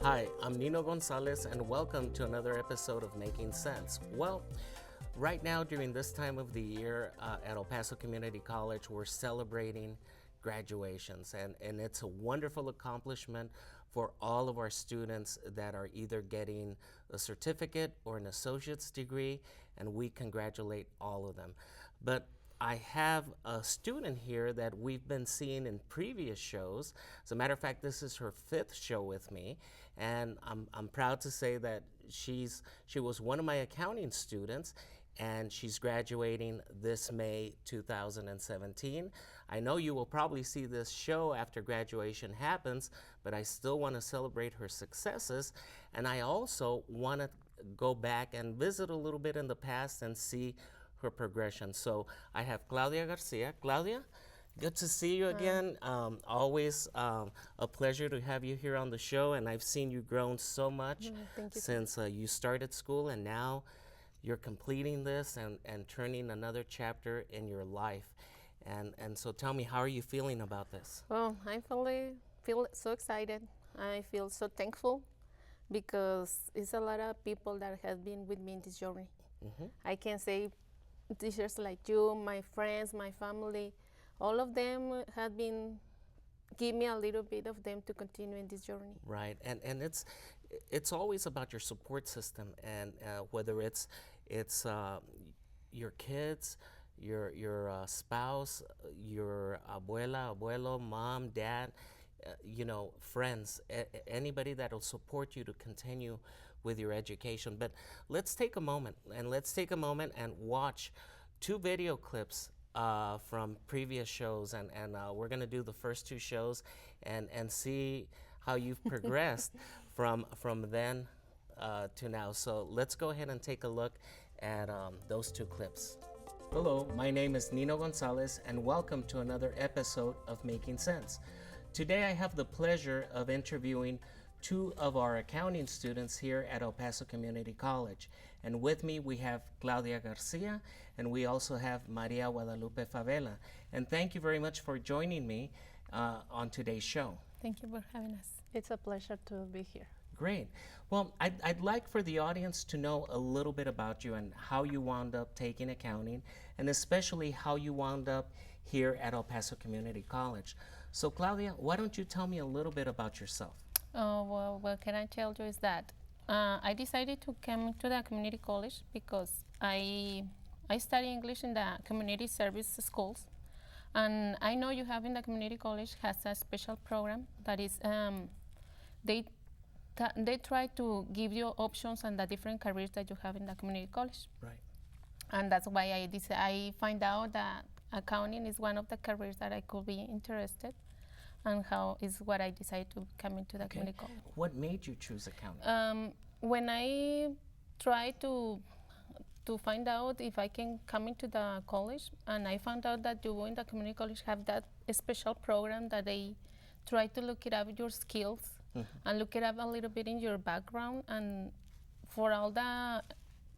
Hi, I'm Nino Gonzalez, and welcome to another episode of Making Sense. Well, right now during this time of the year at El Paso Community College, we're celebrating graduations, and it's a wonderful accomplishment for all of our students that are either getting a certificate or an associate's degree, and we congratulate all of them. But I have a student here that we've been seeing in previous shows. As a matter of fact, this is her fifth show with me, and I'm proud to say that she was one of my accounting students, and she's graduating this May 2017. I know you will probably see this show after graduation happens, but I still want to celebrate her successes, and I also want to go back and visit a little bit in the past and see her progression. So I have Claudia Garcia. Claudia, good to see you again. Always a pleasure to have you here on the show, and I've seen you grown so much since you started school, and now you're completing this and turning another chapter in your life. And so tell me, how are you feeling about this? Well, I feel so excited. I feel so thankful because it's a lot of people that have been with me in this journey. I can say teachers like you, my friends, my family, all of them have been give me a little bit of them to continue in this journey. Right, and it's always about your support system, and whether it's your kids, your spouse, your abuela, abuelo, mom, dad, friends, anybody that'll support you to continue with your education. But let's take a moment and watch two video clips from previous shows, and we're going to do the first two shows and see how you've progressed from then to now. So let's go ahead and take a look at those two clips. Hello, my name is Nino Gonzalez, and welcome to another episode of Making Sense. Today I have the pleasure of interviewing two of our accounting students here at El Paso Community College. And with me we have Claudia Garcia, and we also have Maria Guadalupe Favela. And thank you very much for joining me on today's show. Thank you for having us. It's a pleasure to be here. Great. Well, I'd like for the audience to know a little bit about you and how you wound up taking accounting, and especially how you wound up here at El Paso Community College. So Claudia, why don't you tell me a little bit about yourself? Well, what can I tell you is that I decided to come to the community college because I study English in the community service schools, and I know you have in the community college has a special program that is they try to give you options on the different careers that you have in the community college. Right. And that's why I find out that accounting is one of the careers that I could be interested, and how is what I decided to come into the community college. What made you choose accounting? When I tried to find out if I can come into the college, and I found out that you in the community college have that special program that they try to look it up your skills and look it up a little bit in your background, and for all the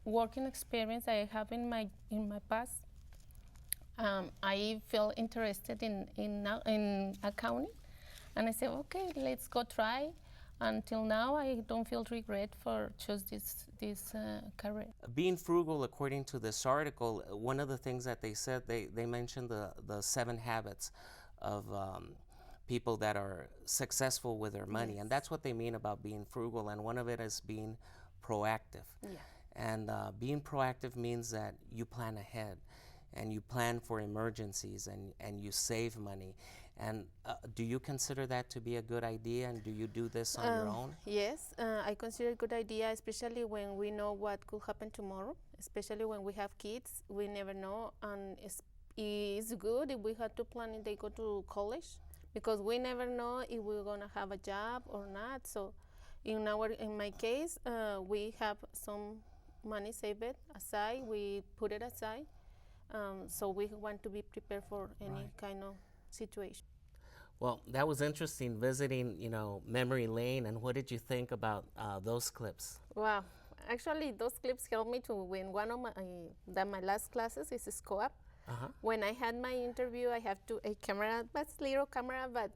working experience I have in my past, I feel interested in accounting, and I said, okay, let's go try. Until now, I don't feel regret for choose this career. Being frugal, according to this article, one of the things that they said, they mentioned the 7 habits of people that are successful with their money. Yes. And that's what they mean about being frugal, and one of it is being proactive. Yeah. And being proactive means that you plan ahead, and you plan for emergencies, and you save money. And do you consider that to be a good idea, and do you do this on your own? Yes, I consider it a good idea, especially when we know what could happen tomorrow, especially when we have kids. We never know, and it's good if we have to plan if they go to college, because we never know if we're gonna have a job or not. So in my case, we have some money saved aside, we put it aside. So we want to be prepared for any kind of situation. Well, that was interesting visiting, memory lane. And what did you think about those clips? Wow, actually, those clips helped me to win one of my last classes is SCOAP. When I had my interview, I have a camera, but little camera, but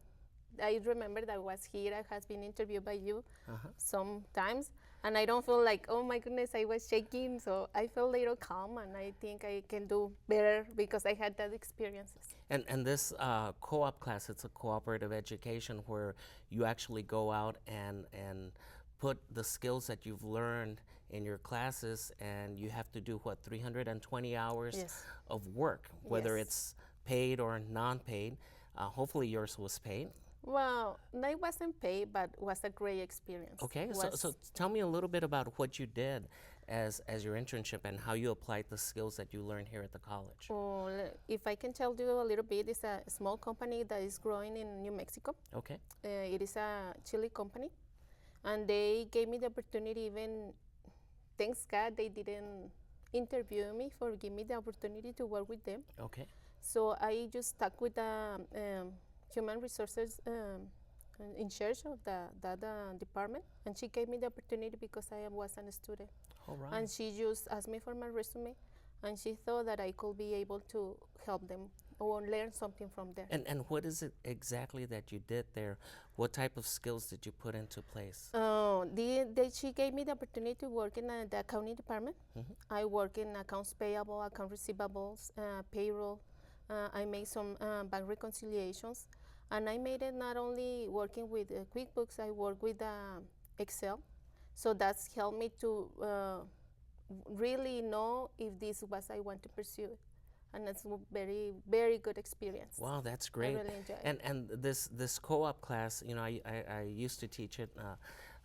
I remember that I was here. I has been interviewed by you Uh-huh. sometimes, and I don't feel like, oh my goodness, I was shaking. So I feel a little calm, and I think I can do better because I had that experiences. And this co-op class, it's a cooperative education where you actually go out and put the skills that you've learned in your classes, and you have to do what, 320 hours Yes. of work, whether Yes. it's paid or non-paid. Hopefully yours was paid. Well, I wasn't paid, but was a great experience. Okay, so Was tell me a little bit about what you did as your internship and how you applied the skills that you learned here at the college. if I can tell you a little bit, it's a small company that is growing in New Mexico. Okay. It is a chili company, and they gave me the opportunity. Even thanks God, they didn't interview me for give me the opportunity to work with them. Okay. So I just stuck with the human resources in charge of that department, and she gave me the opportunity because I was a student. All right. And she just asked me for my resume, and she thought that I could be able to help them or learn something from there. And what is it exactly that you did there? What type of skills did you put into place? She gave me the opportunity to work in the accounting department. I work in accounts payable, account receivables, payroll. I made some bank reconciliations, and I made it not only working with QuickBooks. I work with Excel, so that's helped me to really know if this was I want to pursue it, and it's a very good experience. Wow, that's I great. really enjoy it. And this co-op class, you know, I used to teach it,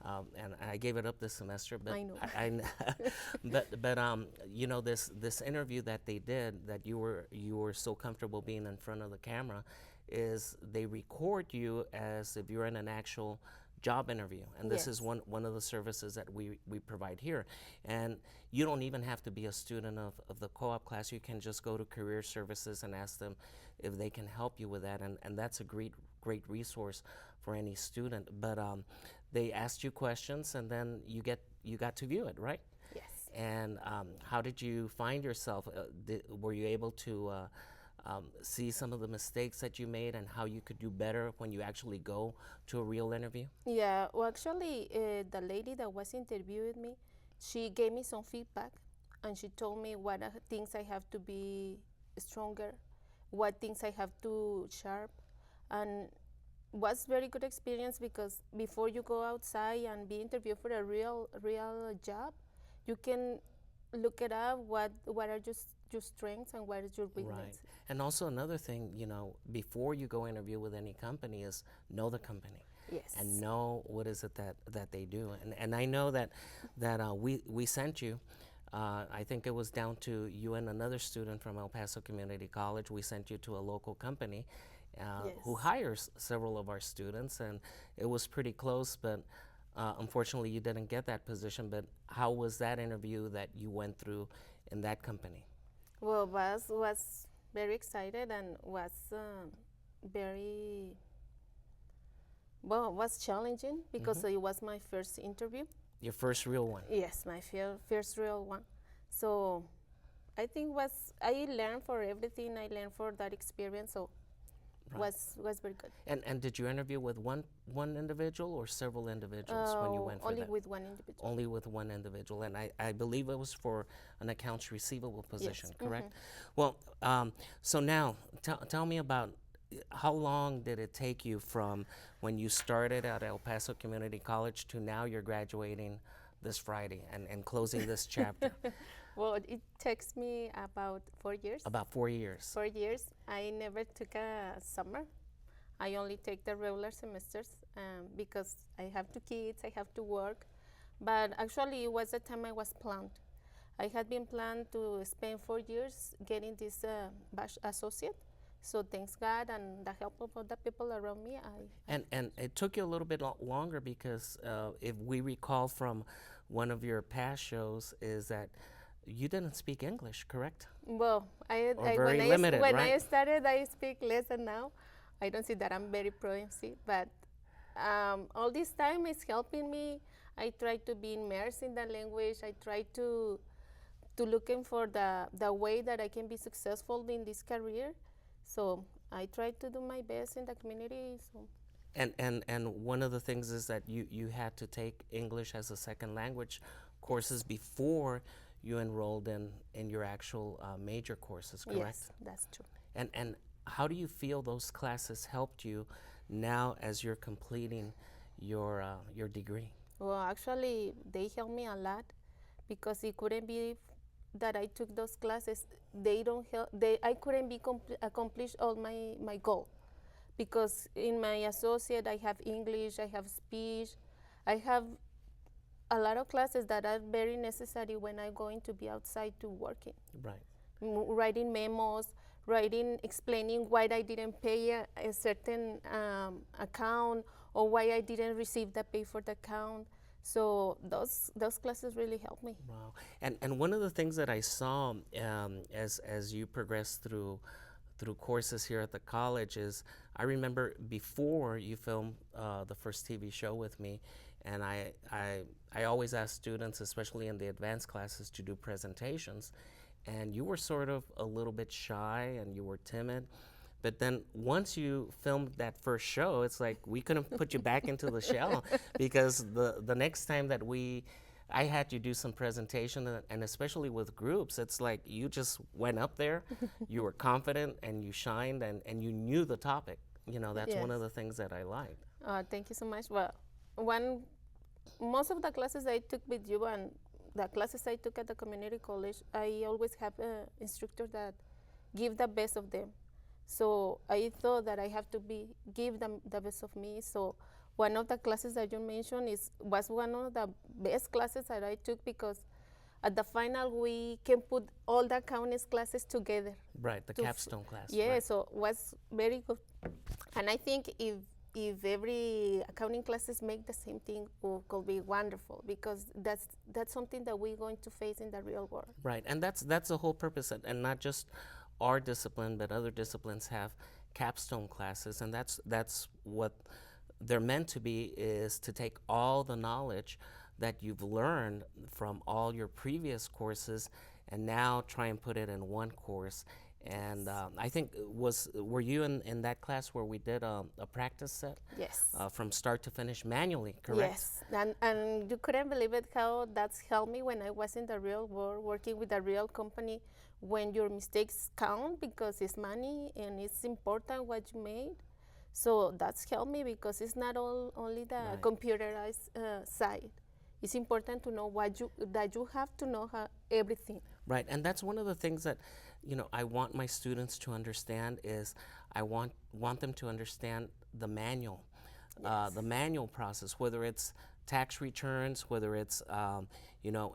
and I gave it up this semester. But I know. but you know, this interview that they did, that you were so comfortable being in front of the camera, is they record you as if you're in an actual job interview, and this is Yes. one of the services that we provide here. And you don't even have to be a student of the co-op class. You can just go to career services and ask them if they can help you with that, and that's a great resource for any student. But they asked you questions, and then you got to view it, right? Yes. And how did you find yourself? Were you able to see some of the mistakes that you made and how you could do better when you actually go to a real interview? Yeah, well, actually, the lady that was interviewing me, she gave me some feedback, and she told me what things I have to be stronger, what things I have to sharp, and was very good experience because before you go outside and be interviewed for a real job, you can look it up. What are your strengths and what is your Right. weakness? And also another thing, you know, before you go interview with any company is know the company. Yes. And know what is it that they do. And I know that we sent you. I think it was down to you and another student from El Paso Community College. We sent you to a local company who Yes. hires several of our students, and it was pretty close, but unfortunately you didn't get that position. But how was that interview that you went through in that company? Well, was very excited and was very well, was challenging because it was my first interview. Your first real one. Yes, my first real one. So I think I learned for everything. I learned for that experience. So Right. was very good. And did you interview with one individual or several individuals when you went for Only that? with one individual. Only with one individual, and I believe it was for an accounts receivable position, correct? Well, so now tell me about how long did it take you from when you started at El Paso Community College to now you're graduating this Friday and closing this chapter? Well, it takes me about 4 years. About 4 years. 4 years. I never took a summer. I only take the regular semesters because I have 2 kids, I have to work. But actually, it was the time I was planned. I had been planned to spend 4 years getting this associate. So thanks God and the help of other people around me, And it took you a little bit longer because if we recall from one of your past shows is that you didn't speak English, correct? well, Or very limited, when right? I started, I speak less than now. I don't see that I'm very fluency, but all this time is helping me. I try to be immersed in the language. I try to looking for the way that I can be successful in this career. So I try to do my best in the community. So And one of the things is that you had to take English as a second language courses before you enrolled in your actual major courses, correct? Yes, that's true. And how do you feel those classes helped you now as you're completing your degree? Well, actually, they helped me a lot because it couldn't be that I took those classes. They don't help. I couldn't be accomplish all my goal because in my associate I have English, I have speech, I have a lot of classes that are very necessary when I'm going to be outside to working. Right. Writing memos, writing, explaining why I didn't pay a certain account or why I didn't receive the pay for the account. So those classes really helped me. Wow. And one of the things that I saw as you progress through courses here at the college is I remember before you filmed the first TV show with me, and I always ask students, especially in the advanced classes, to do presentations, and you were sort of a little bit shy and you were timid. But then once you filmed that first show, it's like we couldn't put you back into the shell because the next time that I had you do some presentation, and especially with groups, it's like you just went up there, you were confident and you shined and you knew the topic. You know, that's one of the things that I liked. Thank you so much. Well, most of the classes I took with you and the classes I took at the community college, I always have instructors that give the best of them. So I thought that I have to give them the best of me. So one of the classes that you mentioned was one of the best classes that I took because at the final we can put all the accounting classes together. Right, the capstone class. Yeah, right. so it was very good. And I think if every accounting classes make the same thing, it could be wonderful because that's something that we're going to face in the real world. Right, and that's the whole purpose, and not just our discipline, but other disciplines have capstone classes, and that's what they're meant to be, is to take all the knowledge that you've learned from all your previous courses and now try and put it in one course. And I think were you in that class where we did a practice set? Yes. From start to finish manually, correct? Yes, and you couldn't believe it how that's helped me when I was in the real world working with a real company. When your mistakes count because it's money and it's important what you made. So that's helped me because it's not only the Right. computerized side. It's important to know that you have to know everything. Right, and that's one of the things that, I want my students to understand is I want them to understand the manual, the manual process, whether it's tax returns, whether it's,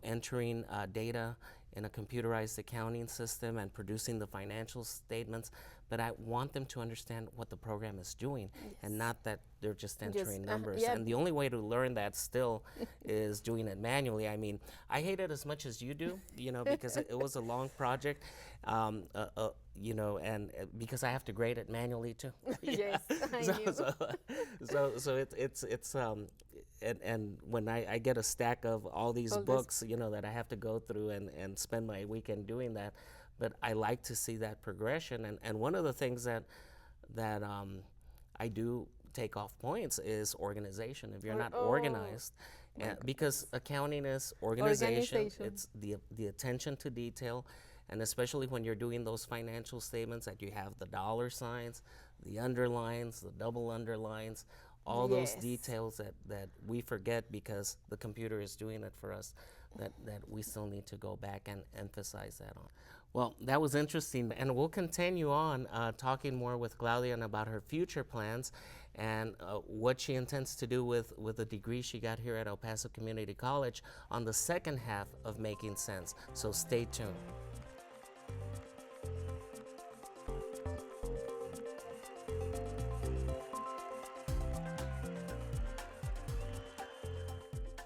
entering data in a computerized accounting system and producing the financial statements. But I want them to understand what the program is doing and not that they're just entering numbers. yeah. And the only way to learn that still is doing it manually. I mean, I hate it as much as you do, because it was a long project, and because I have to grade it manually too. Yes, I knew. So it's and when I get a stack of all these books, that I have to go through and spend my weekend doing that. But I like to see that progression, and one of the things that I do take off points is organization. If you're not organized, because accounting is organization. It's the attention to detail, and especially when you're doing those financial statements that you have the dollar signs, the underlines, the double underlines, all those details that we forget because the computer is doing it for us, that we still need to go back and emphasize that on. Well, that was interesting, and we'll continue on talking more with Claudia about her future plans and what she intends to do with the degree she got here at El Paso Community College on the second half of Making Sense. So stay tuned.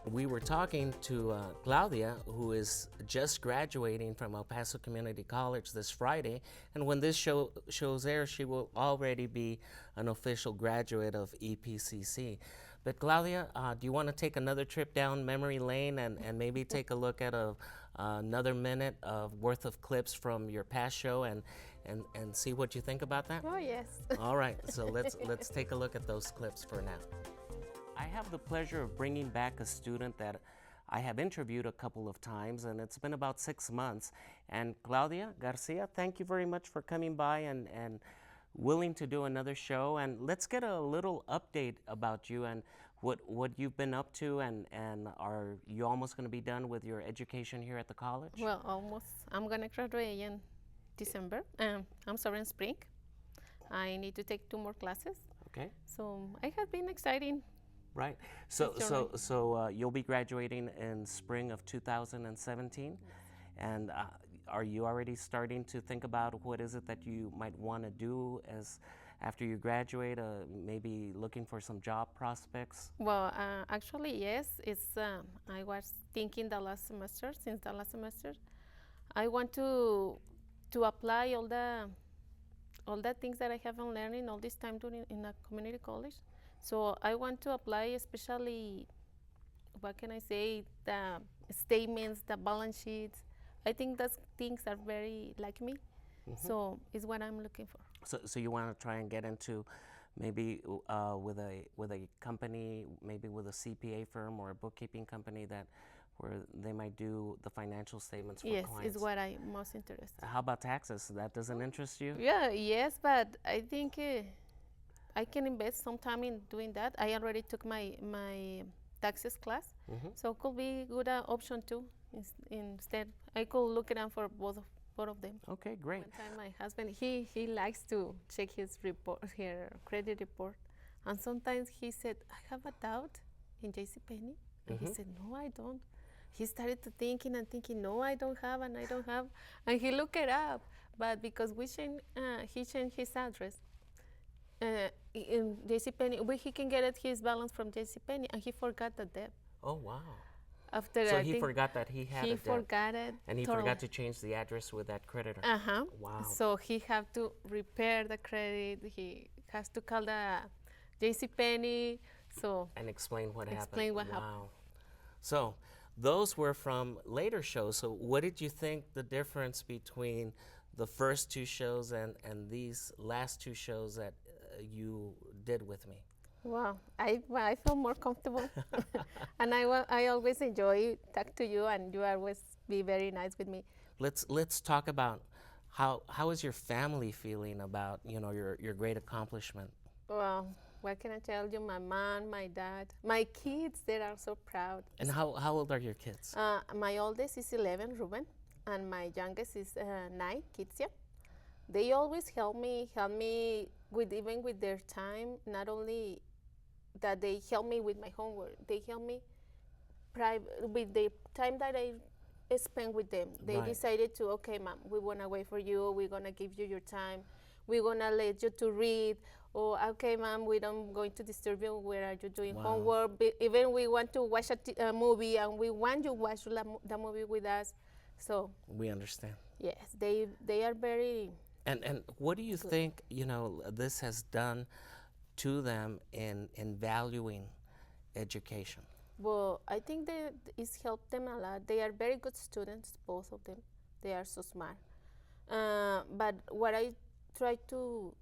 We were talking to Claudia, who is just graduating from El Paso Community College this Friday, and when this shows air, she will already be an official graduate of EPCC. But Claudia, do you want to take another trip down memory lane and maybe take a look at another minute of worth of clips from your past show and see what you think about that? Oh, yes. All right, so let's take a look at those clips for now. I have the pleasure of bringing back a student that I have interviewed a couple of times, and it's been about 6 months. And Claudia Garcia, thank you very much for coming by and willing to do another show. And let's get a little update about you and what you've been up to, and are you almost going to be done with your education here at the college? Well, almost. I'm going to graduate in December. I'm sorry, in spring. I need to take 2 more classes. Okay. So it has been exciting. Right. So you'll be graduating in spring of 2017, and are you already starting to think about what is it that you might want to do as after you graduate? Maybe looking for some job prospects. Well, actually, yes. It's I was thinking since the last semester, I want to apply all the things that I have been learning all this time doing in a community college. So I want to apply, especially, what can I say, the statements, the balance sheets. I think those things are very like me. Mm-hmm. So it's what I'm looking for. So you want to try and get into maybe with a company, maybe with a CPA firm or a bookkeeping company where they might do the financial statements for yes, clients. Yes, is what I'm most interested. How about taxes? That doesn't interest you? Yeah, yes, but I think I can invest some time in doing that. I already took my taxes class, Mm-hmm. so it could be a good option too. Instead, I could look it up for both of them. Okay, great. One time, my husband he likes to check his credit report, and sometimes he said, "I have a doubt in JCPenney," and Mm-hmm. he said, "No, I don't." He started to thinking, "No, I don't have, and I don't have," and he looked it up. But because he changed his address. In JCPenney, he can get his balance from JCPenney, and he forgot the debt. Oh, wow. After So he forgot that he had a debt. He forgot it. And he totally. forgot to change the address with that creditor. Uh-huh. Wow. So he have to repair the credit. He has to call the JCPenney. So And explain what happened. Explain what happened. Wow. So those were from later shows. So what did you think the difference between the first 2 shows and these last 2 shows that you did with me? wow, I feel more comfortable, and I always enjoy talk to you, and you always be very nice with me. Let's talk about how is your family feeling about your great accomplishment? Well, what can I tell you? My mom, my dad, my kids, they are so proud. And how old are your kids? My oldest is 11, Ruben, and my youngest is 9, Kitsia. They always help me even with their time. Not only that they help me with my homework, they help me with the time that I spend with them. They Right. decided to, okay, Mom, we wanna wait for you. We're gonna give you your time. We're gonna let you to read. Or okay, Mom, we don't going to disturb you. Where are you doing Wow. homework? Even we want to watch a movie, and we want you to watch the movie with us. So We understand. yes, they are very. And what do you think this has done to them in valuing education? Well, I think that it's helped them a lot. They are very good students, both of them. They are so smart. But what I try to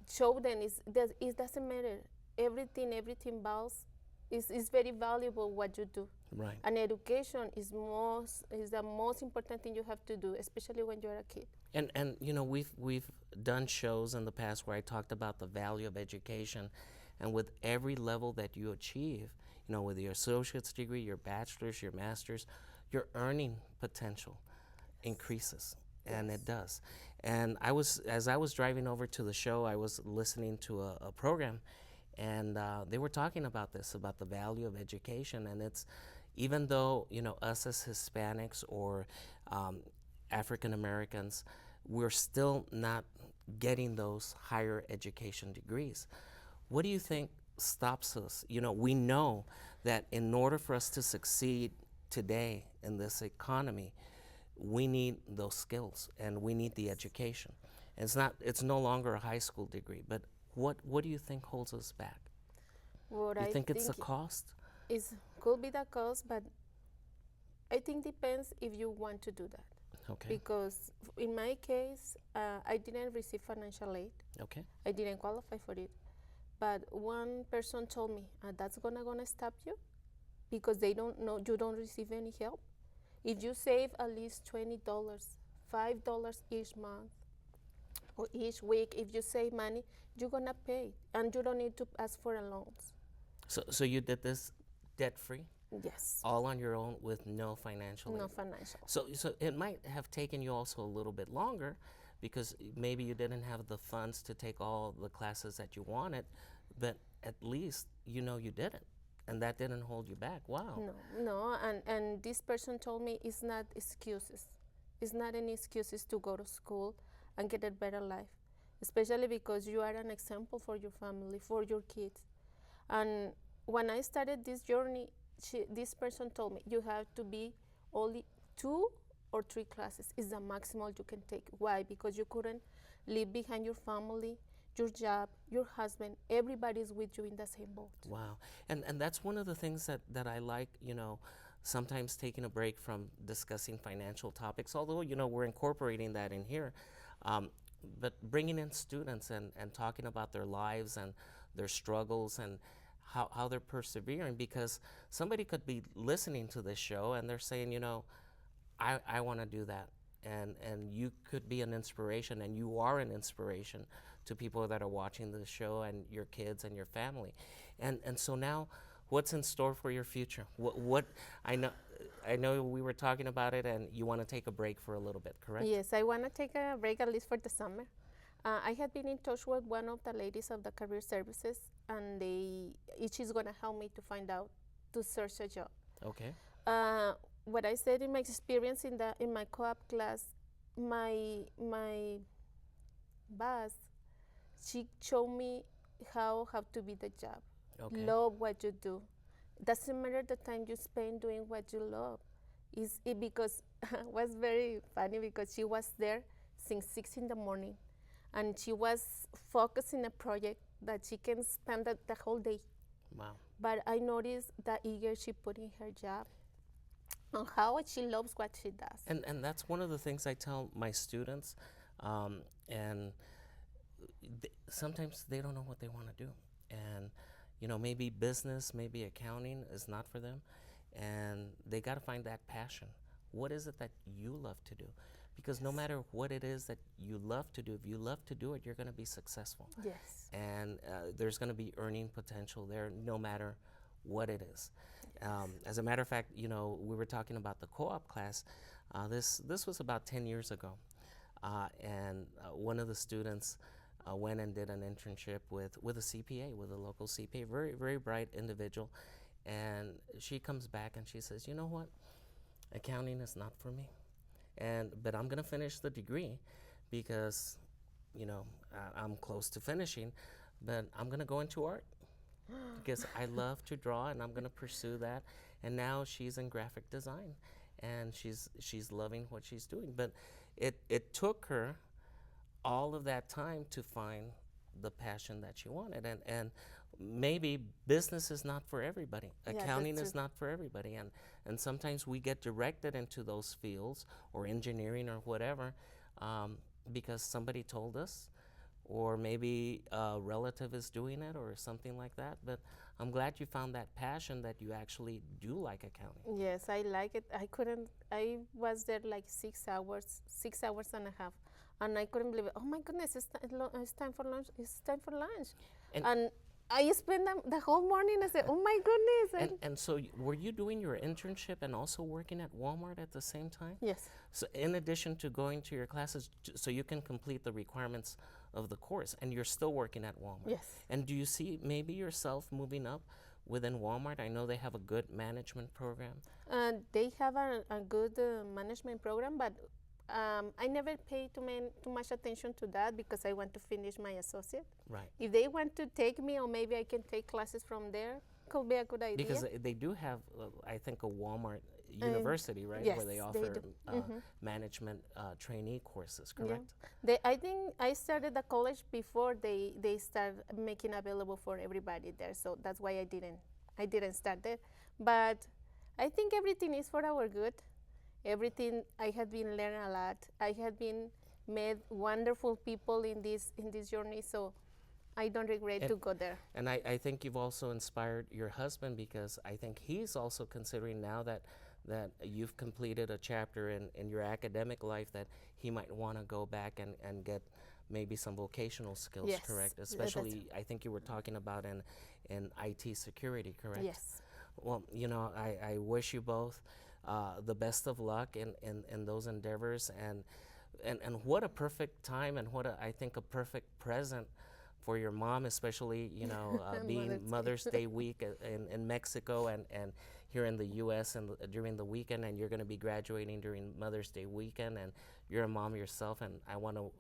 show them is that it doesn't matter. Everything values is very valuable what you do. Right. And education is the most important thing you have to do, especially when you're a kid. And we've done shows in the past where I talked about the value of education, and with every level that you achieve, with your associate's degree, your bachelor's, your master's, your earning potential increases, and it does. And as I was driving over to the show, I was listening to a program, and they were talking about about the value of education, and it's even though us as Hispanics or African Americans, we're still not getting those higher education degrees. What do you think stops us? We know that in order for us to succeed today in this economy, we need those skills and we need the education. It's no longer a high school degree, but what do you think holds us back? What You I think it's the cost? It could be the cost, but I think depends if you want to do that. Okay. because in my case, I didn't receive financial aid. Okay. I didn't qualify for it. But one person told me, that's gonna stop you because they don't know you don't receive any help. If you save at least $20, $5 each month or each week, if you save money, you're gonna pay, and you don't need to ask for a loans. So you did this debt free, Yes, all on your own with no financial no aid. financial. So it might have taken you also a little bit longer because maybe you didn't have the funds to take all the classes that you wanted, but at least you know you did it, and that didn't hold you back. Wow. No, and this person told me it's not excuses. It's not any excuses to go to school and get a better life, especially because you are an example for your family, for your kids. And when I started this journey, this person told me you have to be only 2 or 3 classes is the maximum you can take. Why? Because you couldn't leave behind your family, your job, your husband. Everybody's with you in the same boat. Wow. And that's one of the things that I like, sometimes taking a break from discussing financial topics, although, we're incorporating that in here. But bringing in students and talking about their lives and their struggles and how they're persevering, because somebody could be listening to this show and they're saying, I want to do that. And you could be an inspiration, and you are an inspiration to people that are watching this show and your kids and your family. And so now, what's in store for your future? What I know we were talking about it, and you want to take a break for a little bit, correct? Yes, I want to take a break at least for the summer. I had been in touch with one of the ladies of the career services, and she's going to help me to find out to search a job. Okay. What I said in my experience in my co-op class, my boss, she showed me how to be the job. Okay. Love what you do. Doesn't matter the time you spend doing what you love. Because it was very funny because she was there since 6 in the morning, and she was focused in a project that she can spend the whole day. Wow. But I noticed the eager she put in her job and how she loves what she does. And that's one of the things I tell my students, and sometimes they don't know what they want to do, and maybe business, maybe accounting is not for them, and they got to find that passion. What is it that you love to do? Because no matter what it is that you love to do, if you love to do it, you're going to be successful. Yes. And there's going to be earning potential there, no matter what it is. As a matter of fact, we were talking about the co-op class. This was about 10 years ago, and one of the students went and did an internship with a CPA, with a local CPA, very, very bright individual. And she comes back and she says, you know what? Accounting is not for me. But I'm going to finish the degree because, I'm close to finishing, but I'm going to go into art because I love to draw, and I'm going to pursue that. And now she's in graphic design, and she's loving what she's doing. But it took her all of that time to find the passion that she wanted. And maybe business is not for everybody. Accounting is not for everybody. And sometimes we get directed into those fields, or engineering or whatever, because somebody told us, or maybe a relative is doing it or something like that. But I'm glad you found that passion, that you actually do like accounting. Yes, I like it. I was there like 6 hours, 6 hours and a half. And I couldn't believe it. Oh my goodness, it's time for lunch. It's time for lunch. And I spent the whole morning. I said, oh my goodness. And so were you doing your internship and also working at Walmart at the same time? Yes. So in addition to going to your classes, so you can complete the requirements of the course, and you're still working at Walmart? Yes. And do you see maybe yourself moving up within Walmart? I know they have a good management program. They have a good management program, but I never paid too much attention to that because I want to finish my associate. Right. If they want to take me, or maybe I can take classes from there, could be a good idea. Because they do have, I think, a Walmart university, right? Yes, where they they offer do. management trainee courses, correct? Yeah. I think I started the college before they start making available for everybody there, so that's why I didn't start there. But I think everything is for our good, everything. I had been learning a lot. I had been met wonderful people in this journey, so I don't regret to go there. And I think you've also inspired your husband, because I think he's also considering now that you've completed a chapter in your academic life, that he might want to go back and get maybe some vocational skills, Yes, correct? Especially, I think you were talking about in IT security, correct? Yes. Well, I wish you both the best of luck in those endeavors, and what a perfect time, and I think a perfect present for your mom, especially being Mother's Day week in Mexico and here in the U.S. and during the weekend, and you're going to be graduating during Mother's Day weekend, and you're a mom yourself, and I want to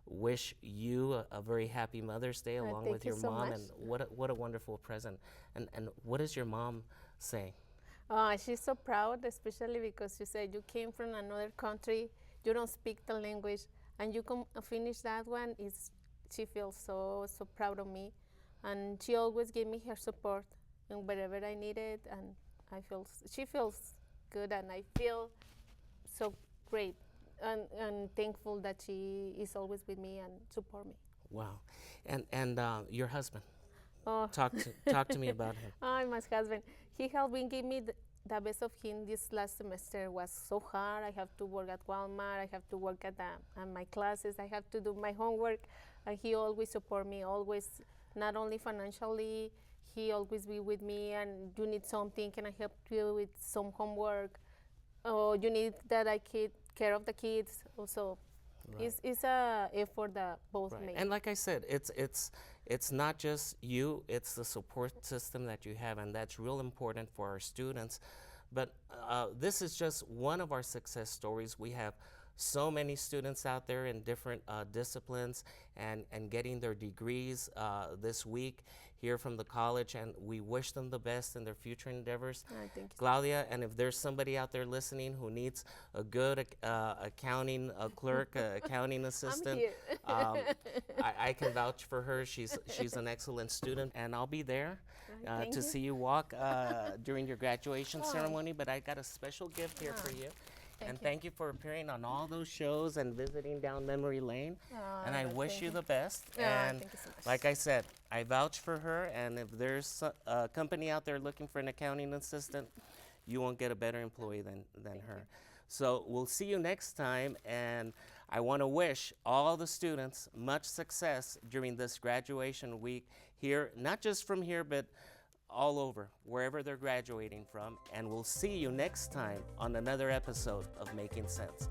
wish you a very happy Mother's Day along with your mom, and what a wonderful present. And what does your mom say? She's so proud, especially because she said you came from another country, you don't speak the language, and you can finish that one. She feels so proud of me, and she always gave me her support and wherever I needed, and she feels good, and I feel so great and thankful that she is always with me and support me. Wow. And your husband, Oh. talk to me about him. Oh, my husband, he helped me give me the best of him. This last semester was so hard. I have to work at Walmart. I have to work at my classes. I have to do my homework. And he always support me, always, not only financially, he always be with me, and you need something, can I help you with some homework? Or you need that I take care of the kids. Also, Right. it's a effort that both make. And like I said, it's not just you; it's the support system that you have, and that's real important for our students. But this is just one of our success stories. We have so many students out there in different disciplines and getting their degrees this week here from the college, and we wish them the best in their future endeavors. Thank you. Claudia, and if there's somebody out there listening who needs a good accounting clerk, accounting assistant, I'm here. I can vouch for her. She's an excellent student, and I'll be there to see you walk during your graduation ceremony. But I got a special gift here for you. Thank you for appearing on all those shows and visiting down memory lane. And I wish you the best. And thank you so much. like I said, I vouch for her. And if there's a company out there looking for an accounting assistant, you won't get a better employee than her. So we'll see you next time. And I want to wish all the students much success during this graduation week here, not just from here, but all over, wherever they're graduating from. And we'll see you next time on another episode of Making Sense.